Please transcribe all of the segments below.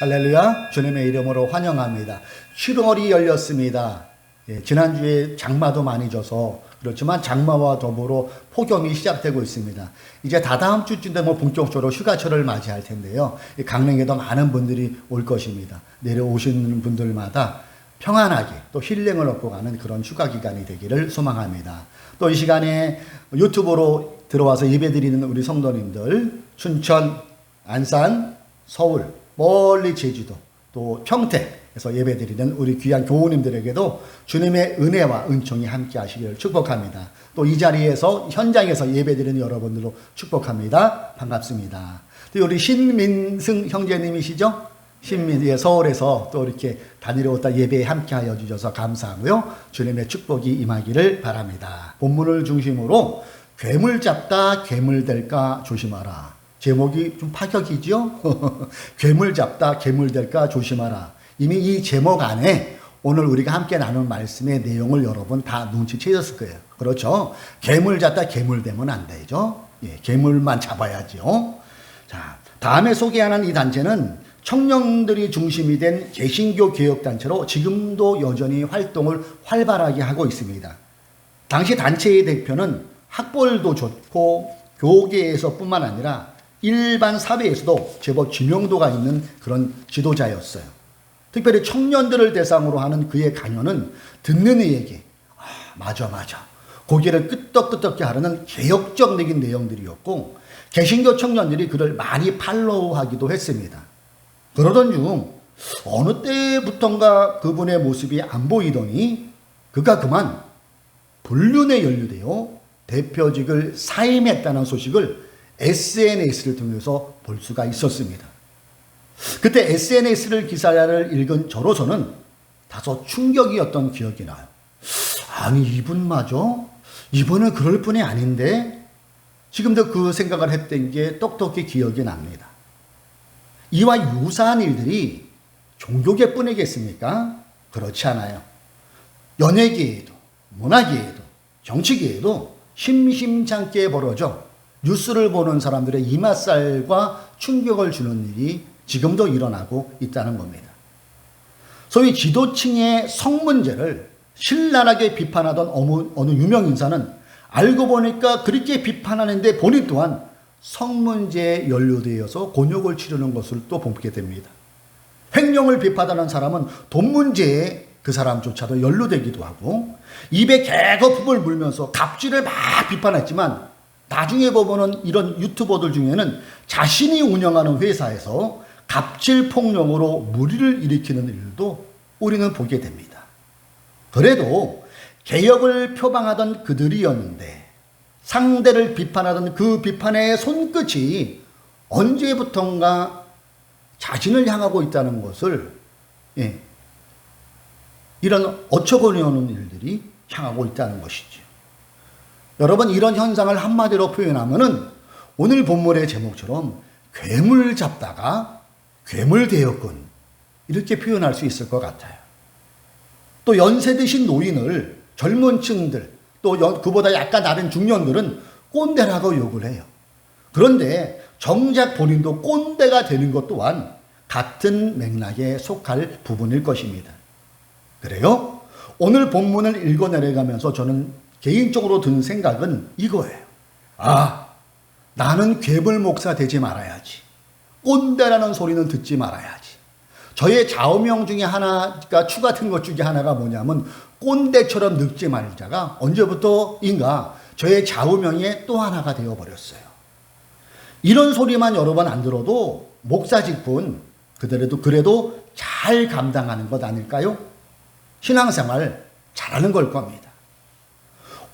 할렐루야, 주님의 이름으로 환영합니다. 7월이 열렸습니다. 지난주에 장마도 많이 져서 그렇지만 장마와 더불어 폭염이 시작되고 있습니다. 이제 다다음 주쯤 되면 본격적으로 휴가철을 맞이할 텐데요. 강릉에도 많은 분들이 올 것입니다. 내려오시는 분들마다 평안하게 또 힐링을 얻고 가는 그런 휴가 기간이 되기를 소망합니다. 또 이 시간에 유튜브로 들어와서 예배드리는 우리 성도님들, 춘천, 안산, 서울, 멀리 제주도, 또 평택에서 예배드리는 우리 귀한 교우님들에게도 주님의 은혜와 은총이 함께 하시기를 축복합니다. 또 이 자리에서 현장에서 예배드리는 여러분들도 축복합니다. 반갑습니다. 또 우리 신민승 형제님이시죠? 서울에서 또 이렇게 다니려왔다 예배에 함께하여 주셔서 감사하고요. 주님의 축복이 임하기를 바랍니다. 본문을 중심으로 괴물 잡다 괴물 될까 조심하라. 제목이 좀 파격이죠? 괴물 잡다 괴물 될까 조심하라. 이미 이 제목 안에 오늘 우리가 함께 나눈 말씀의 내용을 여러분 다 눈치채셨을 거예요. 그렇죠? 괴물 잡다 괴물 되면 안 되죠? 괴물만 잡아야죠. 자, 다음에 소개하는 이 단체는 청년들이 중심이 된 개신교 개혁단체로 지금도 여전히 활동을 활발하게 하고 있습니다. 당시 단체의 대표는 학벌도 좋고 교계에서뿐만 아니라 일반 사회에서도 제법知명도가 있는 그런 지도자였어요. 특별히 청년들을 대상으로 하는 그의 강연은 듣는 이에게 맞아 고개를 끄덕끄덕게 하려는 개혁적인 내용들이었고 개신교 청년들이 그를 많이 팔로우하기도 했습니다. 그러던 중 어느 때부턴가 그분의 모습이 안 보이더니 그가 그만 불륜에 연루되어 대표직을 사임했다는 소식을 SNS를 통해서 볼 수가 있었습니다. 그때 SNS를 기사를 읽은 저로서는 다소 충격이었던 기억이 나요. 아니 이분마저 이분은 그럴 분이 아닌데 지금도 그 생각을 했던 게 똑똑히 기억이 납니다. 이와 유사한 일들이 종교계 뿐이겠습니까? 그렇지 않아요. 연예계에도 문화계에도 정치계에도 심심찮게 벌어져 뉴스를 보는 사람들의 이맛살과 충격을 주는 일이 지금도 일어나고 있다는 겁니다. 소위 지도층의 성 문제를 신랄하게 비판하던 어느 유명 인사는 알고 보니까 그렇게 비판하는데 본인 또한 성 문제에 연루되어서 곤욕을 치르는 것을 또 보게 됩니다. 횡령을 비판하는 사람은 돈 문제에 그 사람조차도 연루되기도 하고 입에 개거품을 물면서 갑질을 막 비판했지만 나중에 보면은 이런 유튜버들 중에는 자신이 운영하는 회사에서 갑질 폭력으로 물의를 일으키는 일도 우리는 보게 됩니다. 그래도 개혁을 표방하던 그들이었는데 상대를 비판하던 그 비판의 손끝이 언제부턴가 자신을 향하고 있다는 것을 이런 어처구니없는 일들이 향하고 있다는 것이죠. 여러분 이런 현상을 한마디로 표현하면은 오늘 본문의 제목처럼 괴물 잡다가 괴물 되었군 이렇게 표현할 수 있을 것 같아요. 또 연세 드신 노인을 젊은 층들 또 그보다 약간 다른 중년들은 꼰대라고 욕을 해요. 그런데 정작 본인도 꼰대가 되는 것 또한 같은 맥락에 속할 부분일 것입니다. 그래요? 오늘 본문을 읽어내려가면서 저는 개인적으로 든 생각은 이거예요. 나는 괴물 목사 되지 말아야지. 꼰대라는 소리는 듣지 말아야지. 저의 좌우명 중에 하나가 추가된 것 중에 하나가 뭐냐면 꼰대처럼 늙지 말자가 언제부터인가 저의 좌우명의 또 하나가 되어버렸어요. 이런 소리만 여러 번 안 들어도 목사 직분 그래도 잘 감당하는 것 아닐까요? 신앙생활 잘하는 걸 겁니다.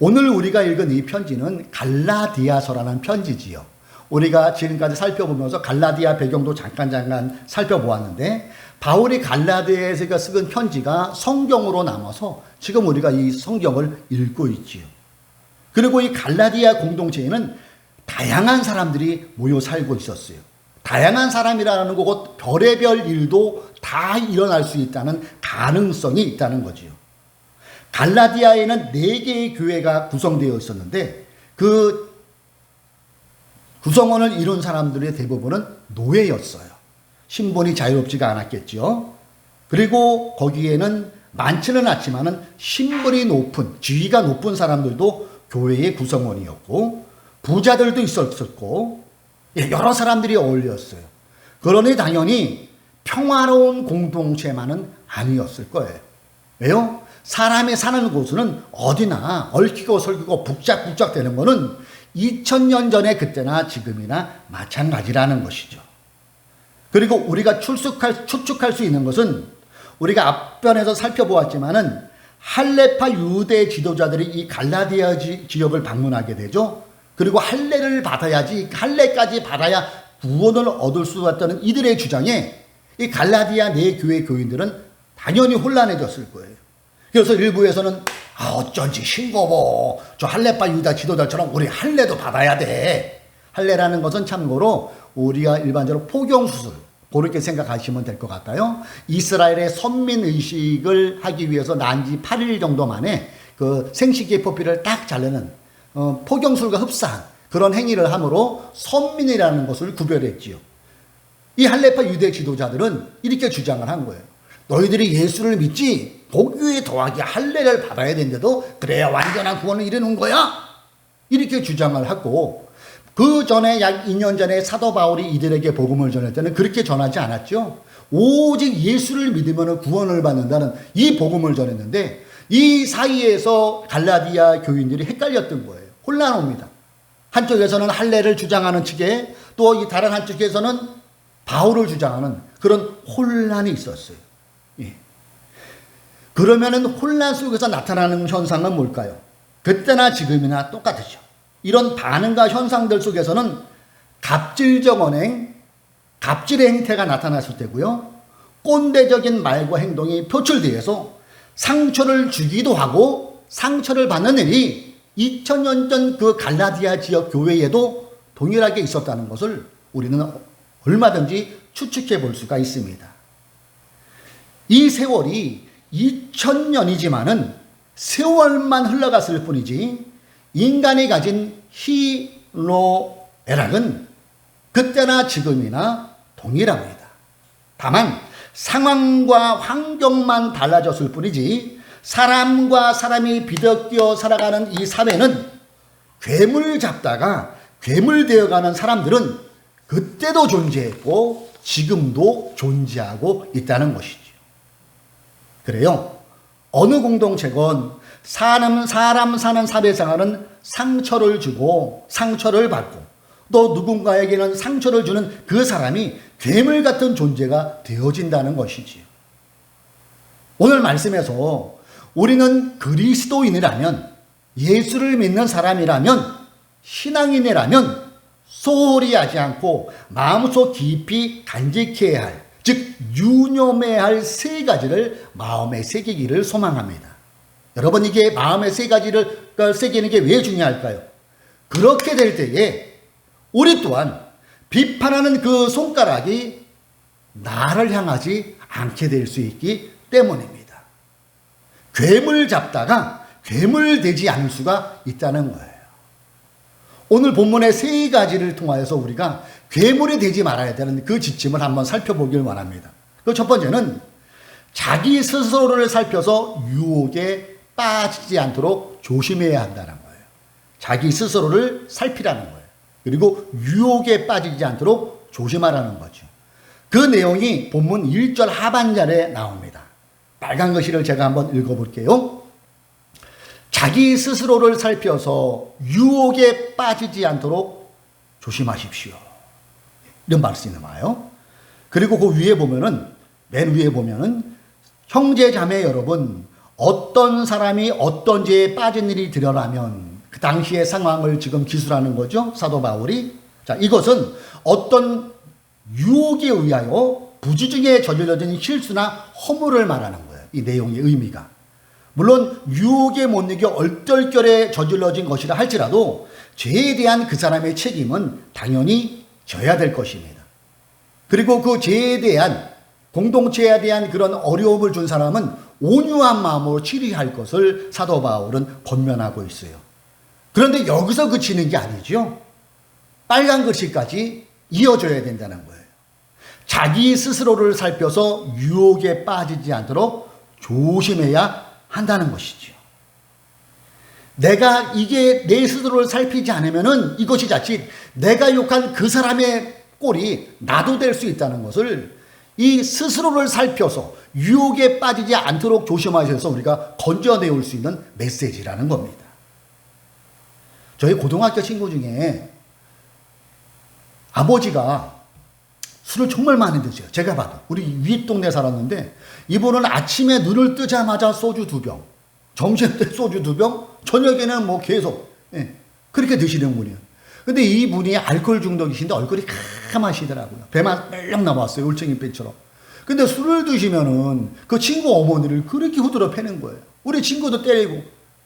오늘 우리가 읽은 이 편지는 갈라디아서라는 편지지요. 우리가 지금까지 살펴보면서 갈라디아 배경도 잠깐 살펴보았는데 바울이 갈라디아에서 쓴 편지가 성경으로 남아서 지금 우리가 이 성경을 읽고 있지요. 그리고 이 갈라디아 공동체에는 다양한 사람들이 모여 살고 있었어요. 다양한 사람이라는 것 별의별 일도 다 일어날 수 있다는 가능성이 있다는 거지요. 갈라디아에는 4개의 교회가 구성되어 있었는데 그 구성원을 이룬 사람들의 대부분은 노예였어요. 신분이 자유롭지가 않았겠죠. 그리고 거기에는 많지는 않지만은 신분이 높은, 지위가 높은 사람들도 교회의 구성원이었고 부자들도 있었고 여러 사람들이 어울렸어요. 그러니 당연히 평화로운 공동체만은 아니었을 거예요. 왜요? 사람이 사는 곳은 어디나 얽히고 설키고 북적북적 되는 거는 2000년 전에 그때나 지금이나 마찬가지라는 것이죠. 그리고 우리가 추측할 수 있는 것은 우리가 앞편에서 살펴보았지만은 할례파 유대 지도자들이 이 갈라디아 지역을 방문하게 되죠. 그리고 할례까지 받아야 구원을 얻을 수 있다는 이들의 주장에 이 갈라디아 내 교회 교인들은 당연히 혼란해졌을 거예요. 그래서 일부에서는 어쩐지 싱거워. 저 할례파 유다 지도자처럼 우리 할례도 받아야 돼. 할례라는 것은 참고로 우리가 일반적으로 포경수술 그렇게 생각하시면 될 것 같아요. 이스라엘의 선민의식을 하기 위해서 난 지 8일 정도 만에 그 생식기포피를 딱 자르는 포경술과 흡사한 그런 행위를 함으로 선민이라는 것을 구별했지요. 이 할례파 유대 지도자들은 이렇게 주장을 한 거예요. 너희들이 예수를 믿지 복유에 더하기 할례를 받아야 되는데도 그래야 완전한 구원을 이루는 거야? 이렇게 주장을 하고 그 전에 약 2년 전에 사도 바울이 이들에게 복음을 전할 때는 그렇게 전하지 않았죠. 오직 예수를 믿으면 구원을 받는다는 이 복음을 전했는데 이 사이에서 갈라디아 교인들이 헷갈렸던 거예요. 혼란 옵니다. 한쪽에서는 할례를 주장하는 측에 또 이 다른 한쪽에서는 바울을 주장하는 그런 혼란이 있었어요. 예. 그러면은 혼란 속에서 나타나는 현상은 뭘까요? 그때나 지금이나 똑같으죠. 이런 반응과 현상들 속에서는 갑질적 언행, 갑질의 행태가 나타났을 때고요. 꼰대적인 말과 행동이 표출되어서 상처를 주기도 하고 상처를 받는 일이 2000년 전 그 갈라디아 지역 교회에도 동일하게 있었다는 것을 우리는 얼마든지 추측해 볼 수가 있습니다. 이 세월이 2000년이지만은 세월만 흘러갔을 뿐이지 인간이 가진 희노애락은 그때나 지금이나 동일합니다. 다만 상황과 환경만 달라졌을 뿐이지 사람과 사람이 비덕겨 살아가는 이 사회는 괴물 잡다가 괴물 되어가는 사람들은 그때도 존재했고 지금도 존재하고 있다는 것이죠. 그래요. 어느 공동체건 사람 사는 사회생활은 상처를 주고 상처를 받고 또 누군가에게는 상처를 주는 그 사람이 괴물 같은 존재가 되어진다는 것이지요. 오늘 말씀에서 우리는 그리스도인이라면 예수를 믿는 사람이라면 신앙인이라면 소홀히 하지 않고 마음속 깊이 간직해야 할, 즉 유념해야 할 세 가지를 마음에 새기기를 소망합니다. 여러분 이게 마음에 세 가지를 새기는 게 왜 중요할까요? 그렇게 될 때에 우리 또한 비판하는 그 손가락이 나를 향하지 않게 될 수 있기 때문입니다. 괴물 잡다가 괴물 되지 않을 수가 있다는 거예요. 오늘 본문의 세 가지를 통하여서 우리가 괴물이 되지 말아야 되는 그 지침을 한번 살펴보길 원합니다. 그 첫 번째는 자기 스스로를 살펴서 유혹에 빠지지 않도록 조심해야 한다는 거예요. 자기 스스로를 살피라는 거예요. 그리고 유혹에 빠지지 않도록 조심하라는 거죠. 그 내용이 본문 1절 하반절에 나옵니다. 빨간 글씨를 제가 한번 읽어볼게요. 자기 스스로를 살펴서 유혹에 빠지지 않도록 조심하십시오. 이런 말씀이 나와요. 그리고 그 위에 보면은, 맨 위에 보면은, 형제 자매 여러분, 어떤 사람이 어떤 죄에 빠진 일이 드러나면 그 당시의 상황을 지금 기술하는 거죠. 사도 바울이. 자, 이것은 어떤 유혹에 의하여 부지중에 저질러진 실수나 허물을 말하는 거예요. 이 내용의 의미가. 물론 유혹에 못 이겨 얼떨결에 저질러진 것이라 할지라도 죄에 대한 그 사람의 책임은 당연히 져야 될 것입니다. 그리고 그 죄에 대한 공동체에 대한 그런 어려움을 준 사람은 온유한 마음으로 치료할 것을 사도 바울은 권면하고 있어요. 그런데 여기서 그치는 게 아니죠. 빨간 글씨까지 이어져야 된다는 거예요. 자기 스스로를 살펴서 유혹에 빠지지 않도록 조심해야 한다는 것이지요. 내가 이게 내 스스로를 살피지 않으면은 이것이 자칫 내가 욕한 그 사람의 꼴이 나도 될 수 있다는 것을 이 스스로를 살펴서 유혹에 빠지지 않도록 조심하셔서 우리가 건져내올 수 있는 메시지라는 겁니다. 저희 고등학교 친구 중에 아버지가 술을 정말 많이 드세요. 제가 봐도. 우리 윗 동네 살았는데 이분은 아침에 눈을 뜨자마자 소주 2병, 점심 때 소주 2병, 저녁에는 뭐 계속 그렇게 드시는 분이에요. 근데 이분이 알코올 중독이신데 얼굴이 까마시더라고요. 배만 멜렁 나왔어요. 울챙이배처럼. 근데 술을 드시면은 그 친구 어머니를 그렇게 후드러 패는 거예요. 우리 친구도 때리고.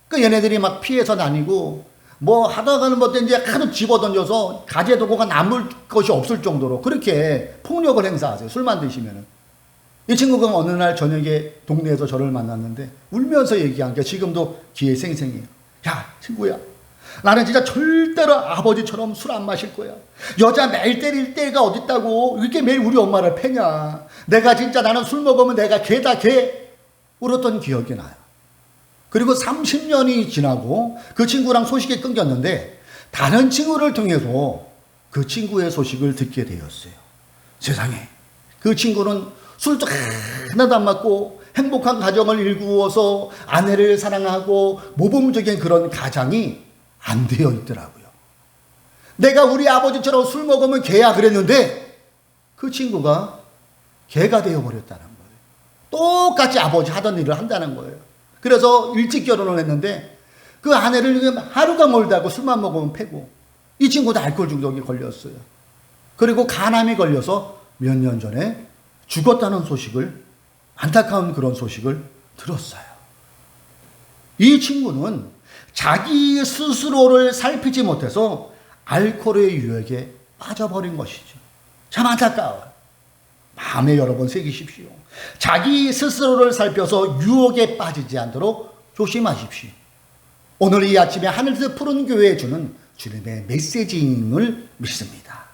그 얘네들이 막 피해서 다니고 뭐 하다가는 뭐 이제 하도 집어던져서 가재도구가 남을 것이 없을 정도로 그렇게 폭력을 행사하세요. 술만 드시면은. 이 친구가 어느 날 저녁에 동네에서 저를 만났는데 울면서 얘기한 게 지금도 귀에 생생해요. 야, 친구야. 나는 진짜 절대로 아버지처럼 술 안 마실 거야. 여자 매일 때릴 때가 어딨다고 이렇게 매일 우리 엄마를 패냐. 내가 진짜 나는 술 먹으면 내가 개다 개. 울었던 기억이 나요. 그리고 30년이 지나고 그 친구랑 소식이 끊겼는데 다른 친구를 통해서 그 친구의 소식을 듣게 되었어요. 세상에 그 친구는 술도 하나도 안 맞고 행복한 가정을 일구어서 아내를 사랑하고 모범적인 그런 가장이 안 되어 있더라고요. 내가 우리 아버지처럼 술 먹으면 개야 그랬는데 그 친구가 개가 되어버렸다는 거예요. 똑같이 아버지 하던 일을 한다는 거예요. 그래서 일찍 결혼을 했는데 그 아내를 하루가 멀다고 술만 먹으면 패고 이 친구도 알코올 중독에 걸렸어요. 그리고 간암이 걸려서 몇 년 전에 죽었다는 소식을 안타까운 그런 소식을 들었어요. 이 친구는 자기 스스로를 살피지 못해서 알코올의 유혹에 빠져버린 것이죠. 참 안타까워요. 마음에 여러 번 새기십시오. 자기 스스로를 살펴서 유혹에 빠지지 않도록 조심하십시오. 오늘 이 아침에 하늘에서 푸른 교회에 주는 주님의 메시지임을 믿습니다.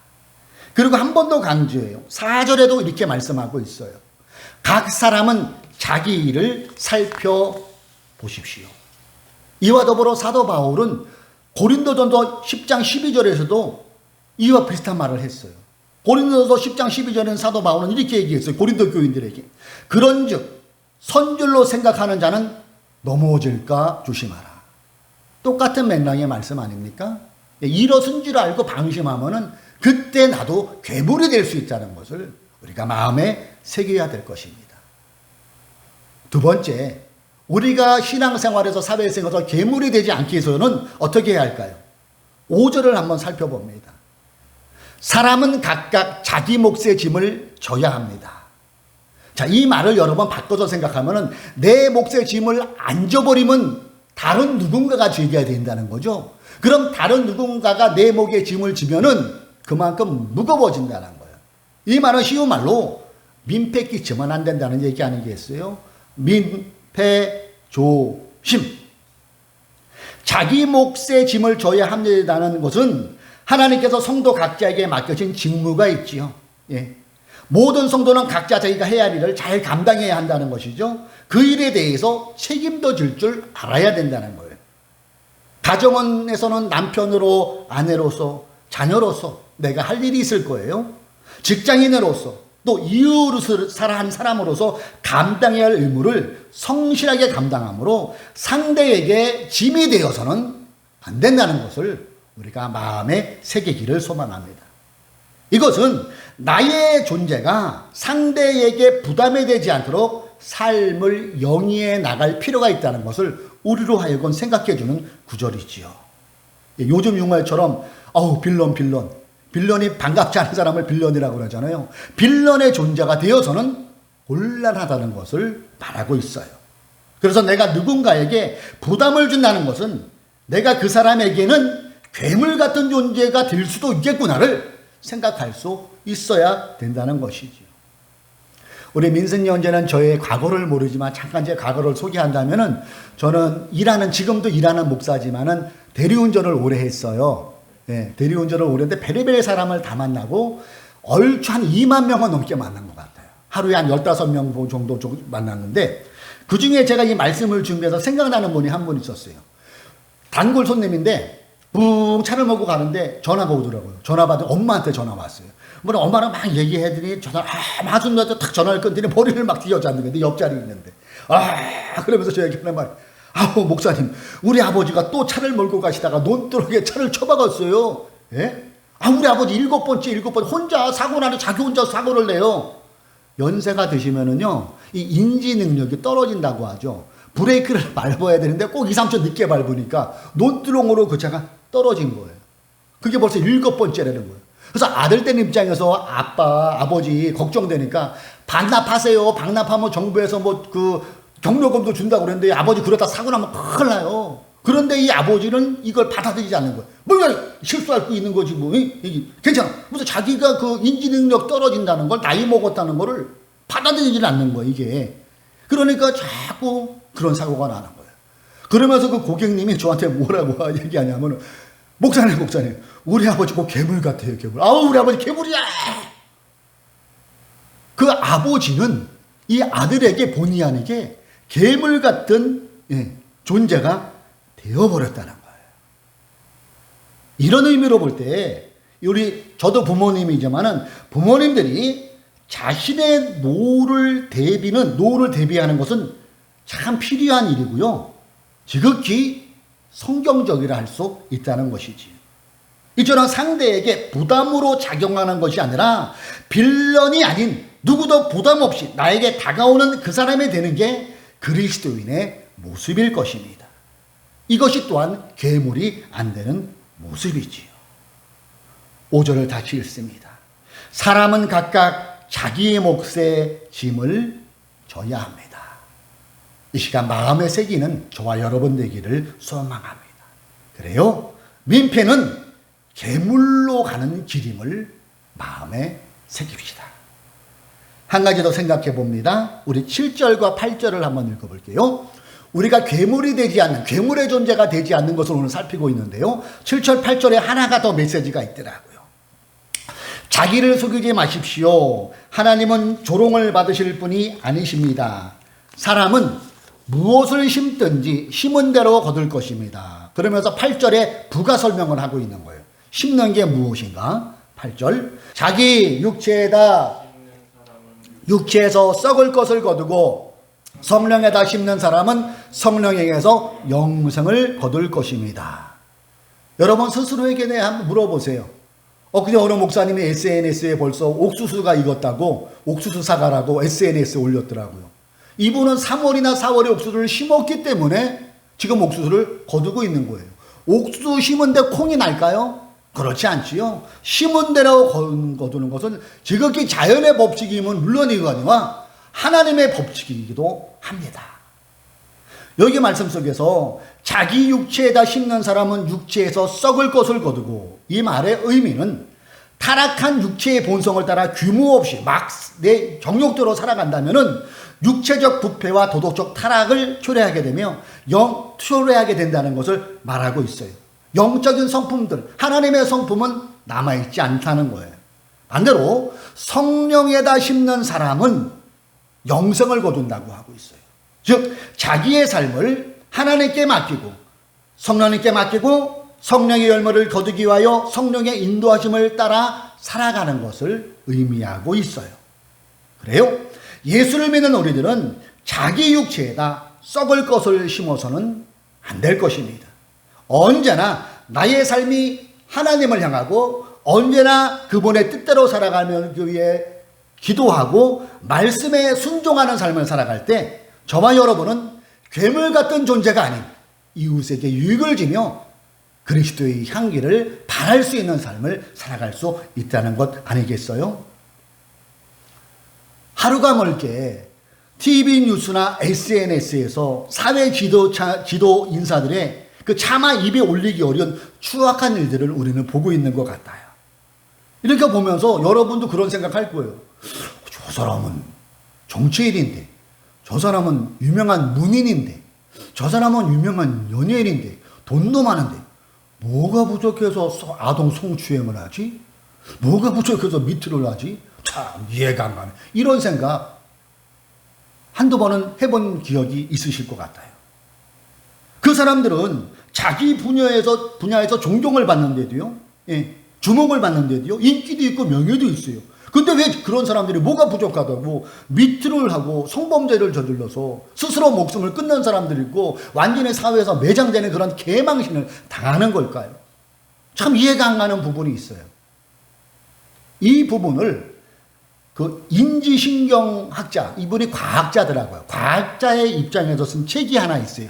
그리고 한 번 더 강조해요. 4절에도 이렇게 말씀하고 있어요. 각 사람은 자기 일을 살펴보십시오. 이와 더불어 사도 바울은 고린도전서 10장 12절에서도 이와 비슷한 말을 했어요. 고린도전서 10장 12절에는 사도 바울은 이렇게 얘기했어요. 고린도 교인들에게. 그런즉 선줄로 생각하는 자는 넘어질까 조심하라. 똑같은 맥락의 말씀 아닙니까? 일어선 줄 알고 방심하면은 그때 나도 괴물이 될 수 있다는 것을 우리가 마음에 새겨야 될 것입니다. 두 번째, 우리가 신앙생활에서 사회생활에서 괴물이 되지 않기 위해서는 어떻게 해야 할까요? 5절을 한번 살펴봅니다. 사람은 각각 자기 몫의 짐을 져야 합니다. 자, 이 말을 여러 번 바꿔서 생각하면은 내 몫의 짐을 안 져버리면 다른 누군가가 지게 된다는 거죠. 그럼 다른 누군가가 내 목에 짐을 지면은 그만큼 무거워진다는 거예요. 이 말은 쉬운 말로 민폐 끼치면 안 된다는 얘기 아니겠어요? 민폐 조심. 자기 몫의 짐을 져야 합니다는 것은 하나님께서 성도 각자에게 맡겨진 직무가 있지요. 예. 모든 성도는 각자 자기가 해야 할 일을 잘 감당해야 한다는 것이죠. 그 일에 대해서 책임도 질 줄 알아야 된다는 거예요. 가정원에서는 남편으로, 아내로서, 자녀로서 내가 할 일이 있을 거예요. 직장인으로서 또 이웃을 사랑하는 사람으로서 감당해야 할 의무를 성실하게 감당함으로 상대에게 짐이 되어서는 안 된다는 것을 우리가 마음에 새기기를 소망합니다. 이것은 나의 존재가 상대에게 부담이 되지 않도록 삶을 영위해 나갈 필요가 있다는 것을 우리로 하여금 생각해주는 구절이지요. 요즘 용어처럼 빌런이 반갑지 않은 사람을 빌런이라고 그러잖아요. 빌런의 존재가 되어서는 곤란하다는 것을 말하고 있어요. 그래서 내가 누군가에게 부담을 준다는 것은 내가 그 사람에게는 괴물 같은 존재가 될 수도 있겠구나를 생각할 수 있어야 된다는 것이죠. 우리 민승이 형제는 저의 과거를 모르지만 잠깐 제 과거를 소개한다면은 저는 지금도 일하는 목사지만은 대리운전을 오래 했어요. 예, 대리운전을 오래 했는데 별의별 사람을 다 만나고 얼추 한 2만 명은 넘게 만난 것 같아요. 하루에 한 15명 정도 만났는데 그 중에 제가 이 말씀을 준비해서 생각나는 분이 한 분 있었어요. 단골 손님인데 붕 차를 먹고 가는데 전화가 오더라고요. 전화 받은 엄마한테 전화 왔어요. 뭐 엄마랑 막 얘기해더니 전화 마준한테 탁 전화를 끊더니 머리를 막 뒤어잡는 건데 옆자리에 있는데 그러면서 저 얘기하는 말 목사님 우리 아버지가 또 차를 몰고 가시다가 논두렁에 차를 쳐박았어요. 예? 우리 아버지 7번 혼자 사고 나니 자기 혼자 사고를 내요. 연세가 드시면은요 이 인지 능력이 떨어진다고 하죠. 브레이크를 밟아야 되는데 꼭 2, 3초 늦게 밟으니까 논두렁으로 그 차가 떨어진 거예요. 그게 벌써 7번째라는 거예요. 그래서 아들된 입장에서 아버지 걱정되니까 반납하세요. 반납하면 정부에서 뭐 그 경로금도 준다고 그랬는데 아버지 그러다 사고 나면 큰일 나요. 그런데 이 아버지는 이걸 받아들이지 않는 거예요. 뭐야 실수할 수 있는 거지 뭐 괜찮아. 무슨 자기가 그 인지 능력 떨어진다는 걸 나이 먹었다는 거를 받아들이지 않는 거예요 이게. 그러니까 자꾸 그런 사고가 나는 거예요. 그러면서 그 고객님이 저한테 뭐라고 얘기하냐면 목사님 우리 아버지 뭐 괴물 같아요 괴물. 우리 아버지 괴물이야. 그 아버지는 이 아들에게 본의 아니게 괴물 같은 존재가 되어버렸다는 거예요. 이런 의미로 볼 때 저도 부모님이지만은 부모님들이 자신의 노후를 대비하는 것은 참 필요한 일이고요. 지극히 성경적이라 할 수 있다는 것이지. 이처럼 상대에게 부담으로 작용하는 것이 아니라 빌런이 아닌 누구도 부담 없이 나에게 다가오는 그 사람이 되는 게 그리스도인의 모습일 것입니다. 이것이 또한 괴물이 안 되는 모습이지요. 5절을 다시 읽습니다. 사람은 각각 자기의 몫의 짐을 져야 합니다. 이 시간 마음에 새기는 저와 여러분 되기를 소망합니다. 그래요? 민폐는 괴물로 가는 길임을 마음에 새깁시다. 한 가지 더 생각해 봅니다. 우리 7절과 8절을 한번 읽어볼게요. 우리가 괴물이 되지 않는, 괴물의 존재가 되지 않는 것을 오늘 살피고 있는데요. 7절, 8절에 하나가 더 메시지가 있더라고요. 자기를 속이지 마십시오. 하나님은 조롱을 받으실 분이 아니십니다. 사람은 무엇을 심든지 심은 대로 거둘 것입니다. 그러면서 8절에 부가 설명을 하고 있는 거예요. 심는 게 무엇인가? 8절. 자기 육체에서 썩을 것을 거두고 성령에다 심는 사람은 성령에게서 영생을 거둘 것입니다. 여러분 스스로에게 한번 물어보세요. 그냥 어느 목사님이 SNS에 벌써 옥수수가 익었다고 옥수수 사과라고 SNS에 올렸더라고요. 이분은 3월이나 4월에 옥수수를 심었기 때문에 지금 옥수수를 거두고 있는 거예요. 옥수수 심은데 콩이 날까요? 그렇지 않지요. 심은 대로 거두는 것은 지극히 자연의 법칙이면 물론이거니와 하나님의 법칙이기도 합니다. 여기 말씀 속에서 자기 육체에다 심는 사람은 육체에서 썩을 것을 거두고, 이 말의 의미는 타락한 육체의 본성을 따라 규모 없이 막 내 정욕대로 살아간다면은 육체적 부패와 도덕적 타락을 초래하게 되며 초래하게 된다는 것을 말하고 있어요. 영적인 성품들, 하나님의 성품은 남아있지 않다는 거예요. 반대로 성령에다 심는 사람은 영생을 거둔다고 하고 있어요. 즉 자기의 삶을 하나님께 맡기고 성령님께 맡기고 성령의 열매를 거두기 위하여 성령의 인도하심을 따라 살아가는 것을 의미하고 있어요. 그래요? 예수를 믿는 우리들은 자기 육체에다 썩을 것을 심어서는 안 될 것입니다. 언제나 나의 삶이 하나님을 향하고 언제나 그분의 뜻대로 살아가면 그 위해 기도하고 말씀에 순종하는 삶을 살아갈 때 저와 여러분은 괴물 같은 존재가 아닌 이웃에게 유익을 주며 그리스도의 향기를 발할 수 있는 삶을 살아갈 수 있다는 것 아니겠어요? 하루가 멀게 TV 뉴스나 SNS에서 사회 지도 인사들의 그 차마 입에 올리기 어려운 추악한 일들을 우리는 보고 있는 것 같아요. 이렇게 보면서 여러분도 그런 생각할 거예요. 저 사람은 정치인인데, 저 사람은 유명한 문인인데, 저 사람은 유명한 연예인인데, 돈도 많은데 뭐가 부족해서 아동 성추행을 하지? 뭐가 부족해서 밑으로 하지? 참 이해가 안 가네. 이런 생각 한두 번은 해본 기억이 있으실 것 같아요. 그 사람들은 자기 분야에서 존경을 받는데도요, 예, 주목을 받는데도요, 인기도 있고 명예도 있어요. 근데 왜 그런 사람들이 뭐가 부족하다고 밑으를 하고 성범죄를 저질러서 스스로 목숨을 끊는 사람들이 있고 완전히 사회에서 매장되는 그런 개망신을 당하는 걸까요? 참 이해가 안 가는 부분이 있어요. 이 부분을 그 인지신경학자, 이분이 과학자더라고요. 과학자의 입장에서 쓴 책이 하나 있어요.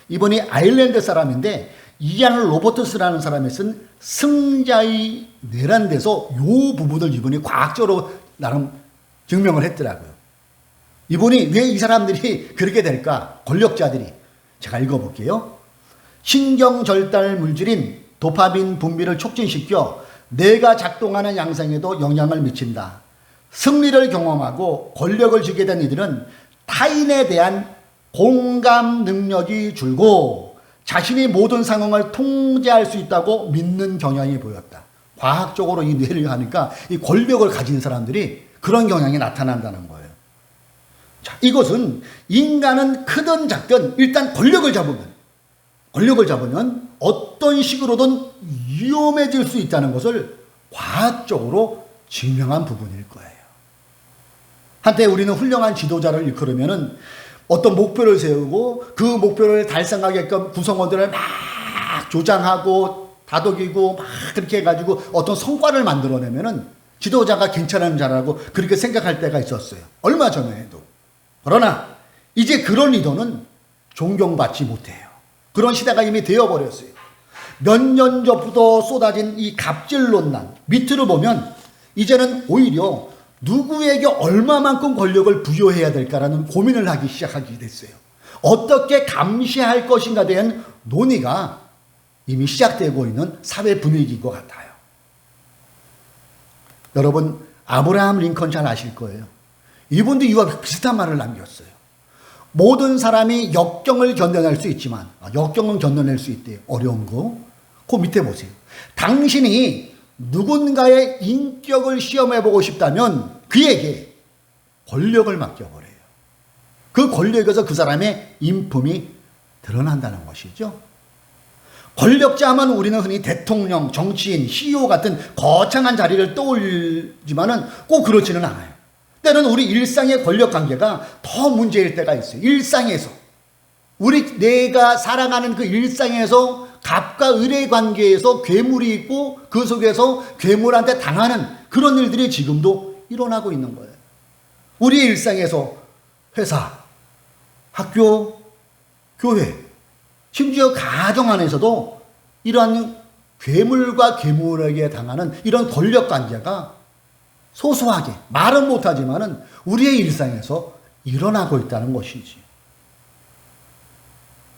이분이 아일랜드 사람인데 이안 로버트스라는 사람이 쓴 승자의 뇌라는 데서 이 부분을 이분이 과학적으로 나름 증명을 했더라고요. 이분이 왜 이 사람들이 그렇게 될까? 권력자들이. 제가 읽어볼게요. 신경절달 물질인 도파민 분비를 촉진시켜 뇌가 작동하는 양상에도 영향을 미친다. 승리를 경험하고 권력을 쥐게 된 이들은 타인에 대한 공감 능력이 줄고 자신이 모든 상황을 통제할 수 있다고 믿는 경향이 보였다. 과학적으로 이 뇌를 하니까 이 권력을 가진 사람들이 그런 경향이 나타난다는 거예요. 자, 이것은 인간은 크든 작든 일단 권력을 잡으면 어떤 식으로든 위험해질 수 있다는 것을 과학적으로 증명한 부분일 거예요. 한때 우리는 훌륭한 지도자를 일컬으면은 어떤 목표를 세우고 그 목표를 달성하게끔 구성원들을 막 조장하고 다독이고 막 그렇게 해가지고 어떤 성과를 만들어내면은 지도자가 괜찮은 자라고 그렇게 생각할 때가 있었어요. 얼마 전에도. 그러나 이제 그런 리더는 존경받지 못해요. 그런 시대가 이미 되어버렸어요. 몇 년 전부터 쏟아진 이 갑질 논란 밑으로 보면 이제는 오히려 누구에게 얼마만큼 권력을 부여해야 될까라는 고민을 하기 시작하게 됐어요. 어떻게 감시할 것인가에 대한 논의가 이미 시작되고 있는 사회 분위기인 것 같아요. 여러분, 아브라함 링컨 잘 아실 거예요. 이분도 이와 비슷한 말을 남겼어요. 모든 사람이 역경을 견뎌낼 수 있지만, 역경은 견뎌낼 수 있대요. 어려운 거. 그 밑에 보세요. 당신이 누군가의 인격을 시험해보고 싶다면 그에게 권력을 맡겨버려요. 그 권력에서 그 사람의 인품이 드러난다는 것이죠. 권력자 하면 우리는 흔히 대통령, 정치인, CEO 같은 거창한 자리를 떠올리지만은 꼭 그렇지는 않아요. 때는 우리 일상의 권력 관계가 더 문제일 때가 있어요. 일상에서. 내가 살아가는 그 일상에서 갑과 을의 관계에서 괴물이 있고 그 속에서 괴물한테 당하는 그런 일들이 지금도 일어나고 있는 거예요. 우리의 일상에서 회사, 학교, 교회, 심지어 가정 안에서도 이러한 괴물과 괴물에게 당하는 이런 권력 관계가 소소하게 말은 못하지만은 우리의 일상에서 일어나고 있다는 것이지.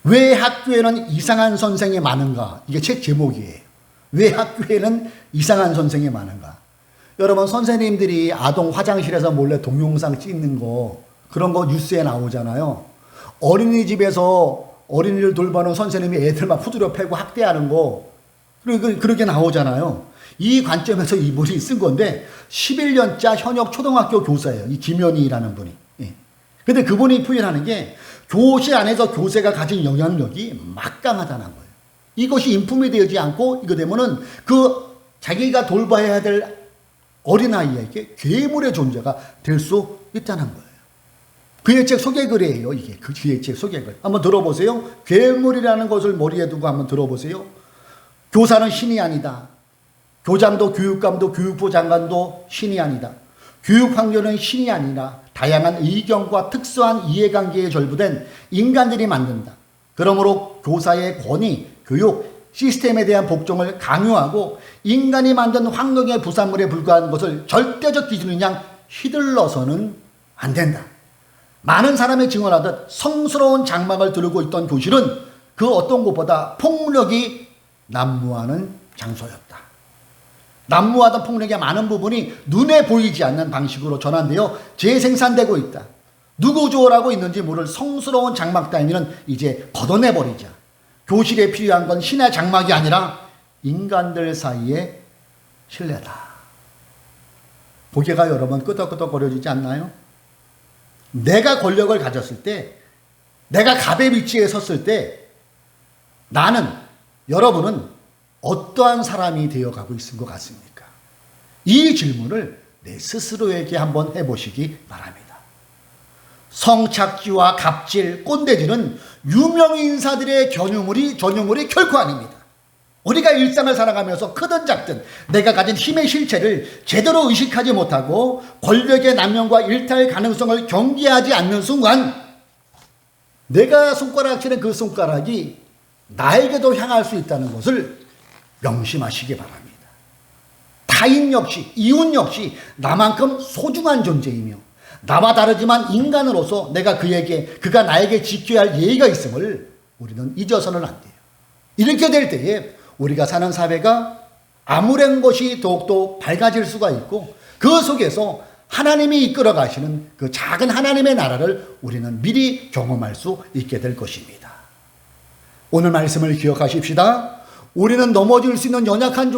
왜 학교에는 이상한 선생이 많은가? 이게 책 제목이에요. 왜 학교에는 이상한 선생이 많은가? 여러분, 선생님들이 아동 화장실에서 몰래 동영상 찍는 거, 그런 거 뉴스에 나오잖아요. 어린이집에서 어린이를 돌보는 선생님이 애들 막 후드려 패고 학대하는 거, 그렇게 나오잖아요. 이 관점에서 이분이 쓴 건데 11년차 현역 초등학교 교사예요. 이 김현희라는 분이. 근데 그분이 표현하는 게 교실 안에서 교세가 가진 영향력이 막강하다는 거예요. 이것이 인품이 되지 않고 이거 되면은 그 자기가 돌봐야 될 어린아이에게 괴물의 존재가 될 수 있다는 거예요. 그의 책 소개글이에요. 이게 그의 책 소개글. 한번 들어보세요. 괴물이라는 것을 머리에 두고 한번 들어보세요. 교사는 신이 아니다. 교장도 교육감도 교육부 장관도 신이 아니다. 교육 환경은 신이 아니라 다양한 의견과 특수한 이해관계에 절부된 인간들이 만든다. 그러므로 교사의 권위, 교육, 시스템에 대한 복종을 강요하고 인간이 만든 환경의 부산물에 불과한 것을 절대적 기준인 양 휘둘러서는 안 된다. 많은 사람이 증언하듯 성스러운 장막을 두르고 있던 교실은 그 어떤 곳보다 폭력이 난무하는 장소였다. 난무하던 폭력의 많은 부분이 눈에 보이지 않는 방식으로 전환되어 재생산되고 있다. 누구 조언하고 있는지 모를 성스러운 장막 따위는 이제 걷어내버리자. 교실에 필요한 건 신의 장막이 아니라 인간들 사이의 신뢰다. 고개가 여러 번 끄덕끄덕거려지지 않나요? 내가 권력을 가졌을 때, 내가 갑의 위치에 섰을 때 나는, 여러분은 어떠한 사람이 되어가고 있는 것 같습니까? 이 질문을 내 스스로에게 한번 해보시기 바랍니다. 성착취와 갑질, 꼰대질은 유명 인사들의 전유물이 결코 아닙니다. 우리가 일상을 살아가면서 크든 작든 내가 가진 힘의 실체를 제대로 의식하지 못하고 권력의 남용과 일탈 가능성을 경계하지 않는 순간 내가 손가락질한 그 손가락이 나에게도 향할 수 있다는 것을 명심하시기 바랍니다. 타인 역시, 이웃 역시 나만큼 소중한 존재이며 나와 다르지만 인간으로서 그가 나에게 지켜야 할 예의가 있음을 우리는 잊어서는 안 돼요. 이렇게 될 때에 우리가 사는 사회가 아무런 것이 더욱더 밝아질 수가 있고 그 속에서 하나님이 이끌어 가시는 그 작은 하나님의 나라를 우리는 미리 경험할 수 있게 될 것입니다. 오늘 말씀을 기억하십시다. 우리는 넘어질 수 있는 연약한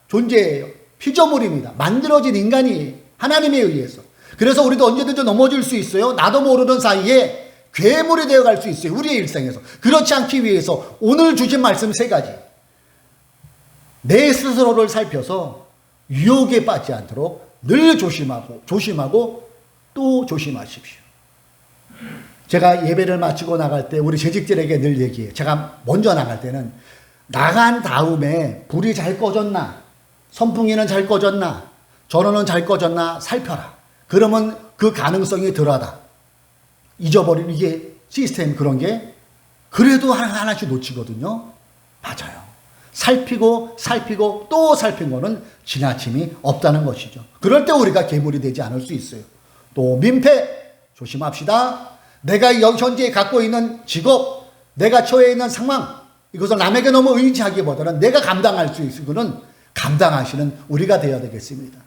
존재예요. 피조물입니다. 만들어진 인간이에요. 하나님에 의해서. 그래서 우리도 언제든지 넘어질 수 있어요. 나도 모르는 사이에 괴물이 되어갈 수 있어요. 우리의 일생에서. 그렇지 않기 위해서 오늘 주신 말씀 3가지. 내 스스로를 살펴서 유혹에 빠지지 않도록 늘 조심하고 또 조심하십시오. 제가 예배를 마치고 나갈 때 우리 재직들에게 늘 얘기해요. 제가 먼저 나갈 때는 나간 다음에 불이 잘 꺼졌나, 선풍기는 잘 꺼졌나, 전원은 잘 꺼졌나 살펴라. 그러면 그 가능성이 덜하다. 잊어버리는 이게 시스템 그런 게 그래도 하나씩 놓치거든요. 맞아요. 살피고 또 살핀 거는 지나침이 없다는 것이죠. 그럴 때 우리가 괴물이 되지 않을 수 있어요. 또 민폐 조심합시다. 내가 현재 갖고 있는 직업, 내가 처해 있는 상황, 이것을 남에게 너무 의지하기보다는 내가 감당할 수 있는 것은 감당하시는 우리가 되어야 되겠습니다.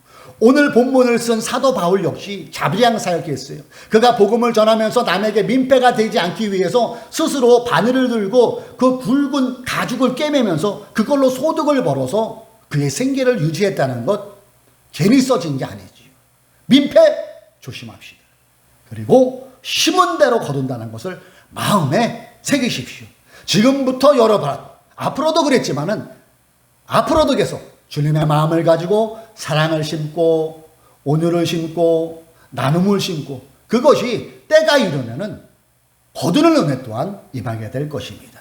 오늘 본문을 쓴 사도 바울 역시 자비량 사역했어요. 그가 복음을 전하면서 남에게 민폐가 되지 않기 위해서 스스로 바늘을 들고 그 굵은 가죽을 꿰매면서 그걸로 소득을 벌어서 그의 생계를 유지했다는 것 괜히 써진 게 아니지요. 민폐 조심합시다. 그리고 심은 대로 거둔다는 것을 마음에 새기십시오. 지금부터 여러분, 앞으로도 그랬지만은 앞으로도 계속 주님의 마음을 가지고 사랑을 심고 온유를 심고 나눔을 심고 그것이 때가 이르면은 거두는 은혜 또한 임하게 될 것입니다.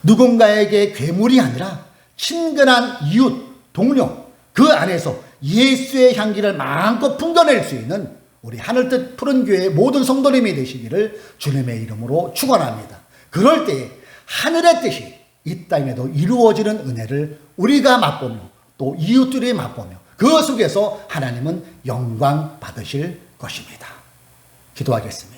누군가에게 괴물이 아니라 친근한 이웃, 동료 그 안에서 예수의 향기를 마음껏 풍겨낼 수 있는 우리 하늘뜻 푸른 교회의 모든 성도님이 되시기를 주님의 이름으로 축원합니다. 그럴 때에 하늘의 뜻이 이 땅에도 이루어지는 은혜를 우리가 맛보며 또 이웃들이 맛보며 그 속에서 하나님은 영광 받으실 것입니다. 기도하겠습니다.